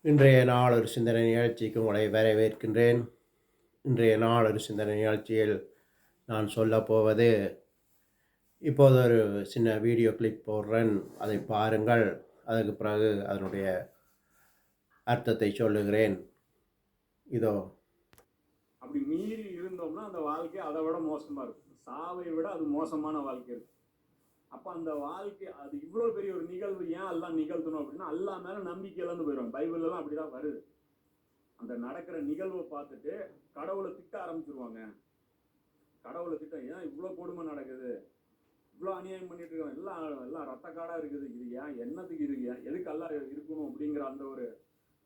இன்றைய நாள் ஒரு சிந்தனை நிகழ்ச்சிக்கு உங்களை வரவேற்கின்றேன். இன்றைய நாள் ஒரு சிந்தனை நிகழ்ச்சியில் நான் சொல்லப்போவது, இப்போது ஒரு சின்ன வீடியோ கிளிப் போடுறேன். அதை பாருங்கள். அதற்கு பிறகு அதனுடைய அர்த்தத்தை சொல்லுகிறேன். இதோ. அப்படி மீறி இருந்தோம்னா அந்த வாழ்க்கை அதை விட மோசமா இருக்கும். சாவை விட அது மோசமான வாழ்க்கை இருக்கு. அப்ப அந்த வாழ்க்கை அது இவ்வளவு பெரிய ஒரு நிகழ்வு ஏன் எல்லாம் நிகழ்த்தணும் அப்படின்னா, அல்லா மேல நம்பிக்கை இழந்து போயிடுவாங்க. பைபிள் எல்லாம் அப்படிதான் வருது. அந்த நடக்கிற நிகழ்வை பார்த்துட்டு கடவுளை திட்ட ஆரம்பிச்சிருவாங்க. கடவுளை திட்ட, ஏன் இவ்வளவு கொடுமை நடக்குது, இவ்வளவு அநியாயம் பண்ணிட்டு இருக்காங்க, எல்லாம் எல்லாம் ரத்த காடா இருக்குது, இது ஏன் என்னத்துக்கு இருக்கு, எதுக்கு எல்லாம் இருக்கணும் அப்படிங்கிற அந்த ஒரு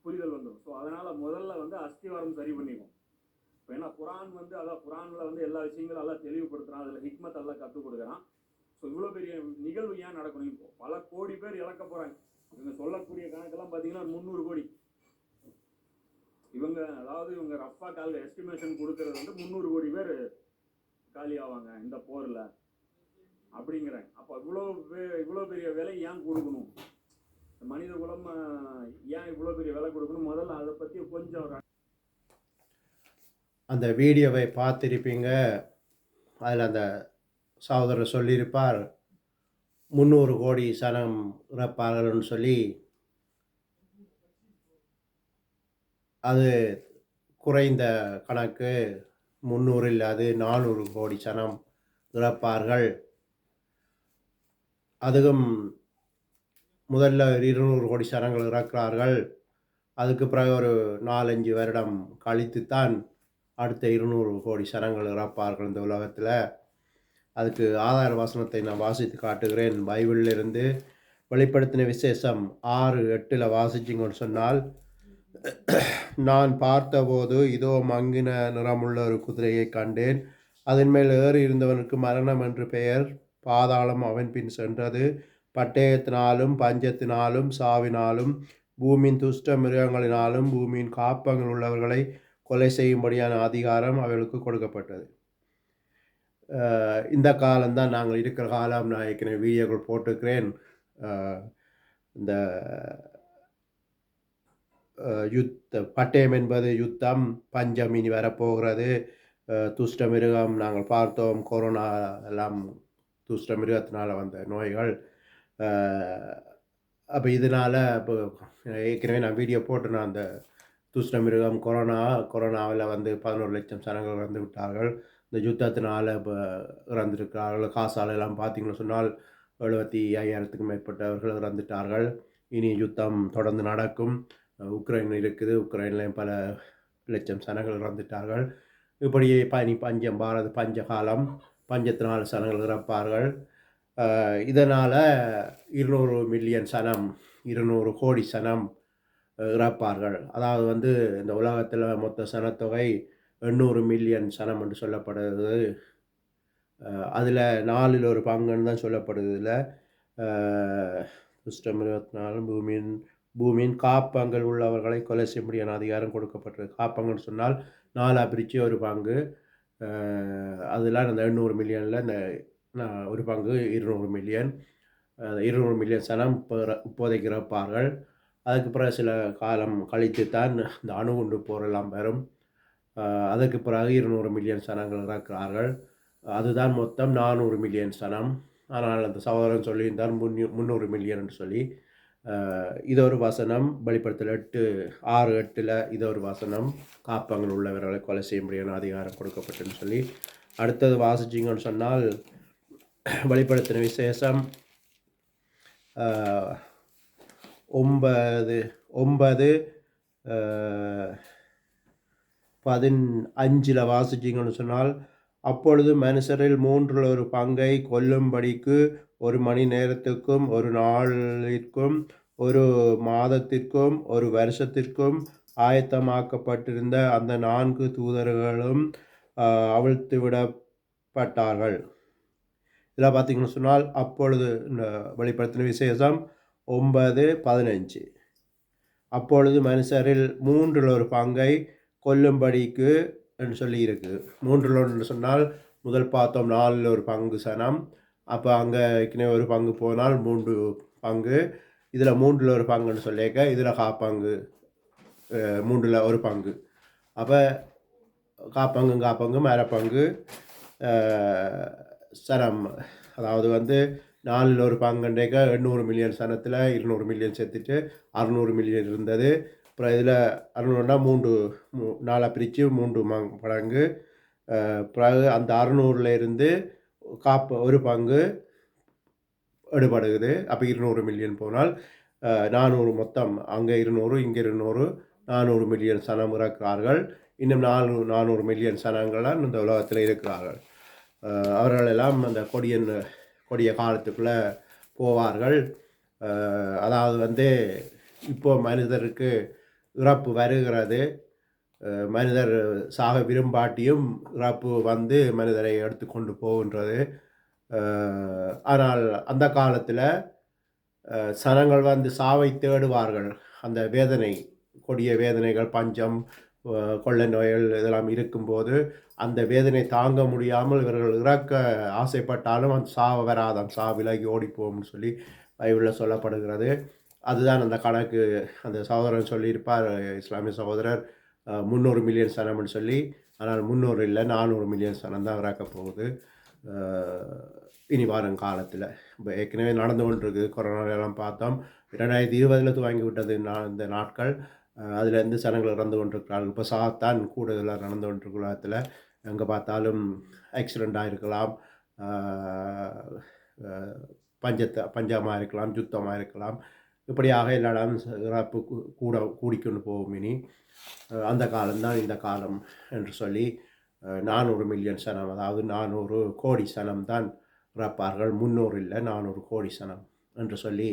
புரிதல் வந்துடும். ஸோ அதனால முதல்ல அஸ்திவாரம் சரி பண்ணிக்கும். ஏன்னா குரான் அதான் குரான்ல எல்லா விஷயங்களும் எல்லாம் தெளிவுபடுத்துறான். அதுல ஹிக்மத் எல்லாம் கற்றுக் கொடுக்குறான். ஸோ இவ்வளோ பெரிய நிகழ்வு ஏன் நடக்கணும்? இப்போ பல கோடி பேர் இழக்க போறாங்க. இவங்க சொல்லக்கூடிய கணக்கெல்லாம் பார்த்தீங்கன்னா 300 கோடி. இவங்க ரஃபா எஸ்டிமேஷன் கொடுக்கறது 300 கோடி பேர் காலி ஆவாங்க இந்த போர்ல அப்படிங்கிறாங்க. அப்போ இவ்வளோ பெரிய விலை ஏன் கொடுக்கணும்? மனித குலம் ஏன் இவ்வளோ பெரிய விலை கொடுக்கணும்? முதல்ல அதை பற்றி கொஞ்சம் அந்த வீடியோவை பார்த்திருப்பீங்க. அதில் அந்த சகோதரர் சொல்லியிருப்பார், 300 கோடி சனம் இறப்பார்கள்னு சொல்லி. அது குறைந்த கணக்கு. 300 இல்லாது 400 கோடி சனம் இறப்பார்கள். அதுவும் முதல்ல 200 கோடி சனங்கள் இறக்கிறார்கள். அதுக்கு பிறகு ஒரு 4-5 வருடம் கழித்துத்தான் அடுத்த 200 கோடி சனங்கள் இறப்பார்கள் இந்த உலகத்தில். அதுக்கு ஆதார வசனத்தை நான் வாசித்து காட்டுகிறேன். பைபிளிலிருந்து வெளிப்படுத்தின விசேஷம் 6:8 வாசிச்சிங்கன்னு சொன்னால், நான் பார்த்தபோது இதோ மங்கின நிறமுள்ள ஒரு குதிரையை கண்டேன். அதன் மேல் ஏறி இருந்தவனுக்கு மரணம் என்று பெயர். பாதாளம் அவன் பின் சென்றது. பட்டயத்தினாலும் பஞ்சத்தினாலும் சாவினாலும் பூமியின் துஷ்ட மிருகங்களினாலும் பூமியின் காப்பங்கள் உள்ளவர்களை கொலை செய்யும்படியான அதிகாரம் அவர்களுக்கு கொடுக்கப்பட்டது. இந்த காலம்தான் நாங்கள் இருக்கிற காலம். நான் ஏற்கனவே வீடியோக்கள் போட்டுக்கிறேன். இந்த பட்டயம் என்பது யுத்தம், பஞ்சம் இனி வரப்போகிறது, துஷ்ட மிருகம் நாங்கள் பார்த்தோம், கொரோனா எல்லாம் துஷ்ட மிருகத்தினால் வந்த நோய்கள். அப்போ இதனால் இப்போ ஏற்கனவே நான் வீடியோ போட்டுனேன். அந்த துஷ்ட மிருகம் கொரோனாவில் 11 லட்சம் சனங்கள் இறந்து விட்டார்கள். இந்த யுத்தத்தினால் இப்போ இறந்துருக்கிறார்கள். காசால் எல்லாம் பார்த்தீங்கன்னு சொன்னால் 75,000க்கும் மேற்பட்டவர்கள் இறந்துட்டார்கள். இனி யுத்தம் தொடர்ந்து நடக்கும். உக்ரைன் இருக்குது, உக்ரைன்லேயும் பல லட்சம் சனங்கள் இறந்துட்டார்கள். இப்படியே பஞ்சம், பாரத பஞ்ச காலம், பஞ்சத்தினால் சனங்கள் இறப்பார்கள். இதனால் 200 மில்லியன் சனம், 200 கோடி சனம் இறப்பார்கள். அதாவது இந்த உலகத்தில் மொத்த சனத்தொகை 800 மில்லியன் சனம் என்று சொல்லப்படுது. அதில் 4ல் ஒரு பங்குன்னு தான் சொல்லப்படுது. இதில் துஷ்டம் 24 பூமியின் காப்பங்கள் உள்ளவர்களை கொலை செய்ய முடியாத அதிகாரம் கொடுக்கப்பட்டது. காப்பங்கள்னு சொன்னால் 4 பிரித்து ஒரு பங்கு. அதில் அந்த 800 மில்லியனில் இந்த ஒரு பங்கு 200 மில்லியன். 200 மில்லியன் சனம் இப்போதைக்கு இறப்பார்கள். அதுக்கு பிறகு சில காலம் கழித்து தான் இந்த அணுகுண்டு போரெல்லாம் வரும். அதுக்கு பிறகு 200 மில்லியன் சனங்கள் இறக்கிறார்கள். அதுதான் மொத்தம் 400 மில்லியன் சனம். ஆனால் அந்த சகோதரன் சொல்லியிருந்தார் 300 மில்லியன் சொல்லி. இது ஒரு வசனம். வெளிப்படுத்தல் 6:8 இது ஒரு வசனம். காப்பங்கள் உள்ளவர்களை கொலை செய்ய முடியாத அதிகாரம் கொடுக்கப்பட்டுன்னு சொல்லி. அடுத்தது வாசிச்சிங்கன்னு சொன்னால், வெளிப்படுத்தின விசேஷம் 9:15 வாசிச்சிங்கன்னு சொன்னால், அப்பொழுது மனுஷரில் 3 ஒரு பங்கை கொல்லும்படிக்கு 1 மணி நேரத்திற்கும் 1 நாளிற்கும் 1 மாதத்திற்கும் 1 வருஷத்திற்கும் ஆயத்தமாக்கப்பட்டிருந்த அந்த 4 தூதர்களும் அவிழ்த்து விடப்பட்டார்கள். இதில் பார்த்தீங்கன்னு சொன்னால், அப்பொழுது இந்த வெளிப்படுத்தின விசேஷம் 9:15 அப்பொழுது மனுஷரில் 3 ஒரு பங்கை கொல்லும்படிக்கு என்று சொல்லி இருக்குது. 3 சொன்னால் முதல் பார்த்தோம் 4 ஒரு பங்கு சனம். அப்போ அங்கே ஒரு பங்கு போனால் 3 பங்கு. இதில் 3 ஒரு பங்குன்னு சொல்லியிருக்க. இதில் காப்பங்கு மூன்றில் ஒரு பங்கு. அப்போ காப்பங்கும் அரைப்பங்கு சனம், அதாவது வந்து 4 ஒரு பங்குண்டேக்க 800 மில்லியன் சனத்தில் 200 மில்லியன் சேர்த்துட்டு 600 மில்லியன் இருந்தது. அப்புறம் இதில் 600னா 4 பிரித்து 3 மடங்கு. பிறகு அந்த 600ல் இருந்து ஒரு பங்கு எடுபடுகிறது. அப்போ 200 மில்லியன் போனால் 400 மொத்தம், அங்கே 200 இங்கே 200, 400 மில்லியன் சனம் இறக்கிறார்கள். இன்னும் 400 மில்லியன் சனங்கள்லாம் இந்த உலகத்தில் இருக்கிறார்கள். அவர்களெல்லாம் அந்த கொடிய காலத்துக்குள்ளே போவார்கள். அதாவது வந்து இப்போ மனிதருக்கு இறப்பு வருகிறது. மனிதர் சாக விரும்பாட்டியும் இறப்பு வந்து மனிதரை எடுத்துக்கொண்டு போகின்றது. ஆனால் அந்த காலத்தில் சனங்கள் வந்து சாவை தேடுவார்கள். அந்த வேதனை, கொடிய வேதனைகள், பஞ்சம், கொள்ளை நோய்கள் இதெல்லாம் இருக்கும்போது அந்த வேதனை தாங்க முடியாமல் இவர்கள் இறக்க ஆசைப்பட்டாலும் அந்த சாவை வராதான், விலகி ஓடிப்போம்னு சொல்லி பைபிளில் சொல்லப்படுகிறது. அதுதான் அந்த கணக்கு. அந்த சகோதரன் சொல்லியிருப்பார், இஸ்லாமிய சகோதரர், 300 மில்லியன் சனம்னு சொல்லி. ஆனால் 300 இல்லை, 400 மில்லியன் சனம் தான் இறக்க போகுது இனி வரும் காலத்தில். இப்போ ஏற்கனவே நடந்து கொண்டிருக்கு. கொரோனாவெல்லாம் பார்த்தோம். 2020 துவங்கி விட்டது இந்த நாட்கள். அதுலேருந்து சனங்கள் இறந்து கொண்டிருக்கிறார்கள். இப்போ சாத்தான் கூடுதலாக நடந்து கொண்டிருக்கிற உலகத்தில் எங்கே பார்த்தாலும் ஆக்சிடெண்ட்டாக இருக்கலாம், பஞ்சமாக இருக்கலாம், யுத்தமாக இருக்கலாம். இப்படியாக எல்லா இடம் இறப்பு கூடிக்கொண்டு போகும். இனி அந்த காலம்தான் இந்த காலம் என்று சொல்லி 400 மில்லியன் சனம், அதாவது 400 கோடி சனம் தான் இறப்பார்கள். 300 இல்லை, 400 கோடி சனம் என்று சொல்லி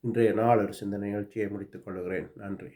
இன்றைய நாள் ஒரு சிந்தனை நிகழ்ச்சியை முடித்துக் கொள்கிறேன். நன்றி.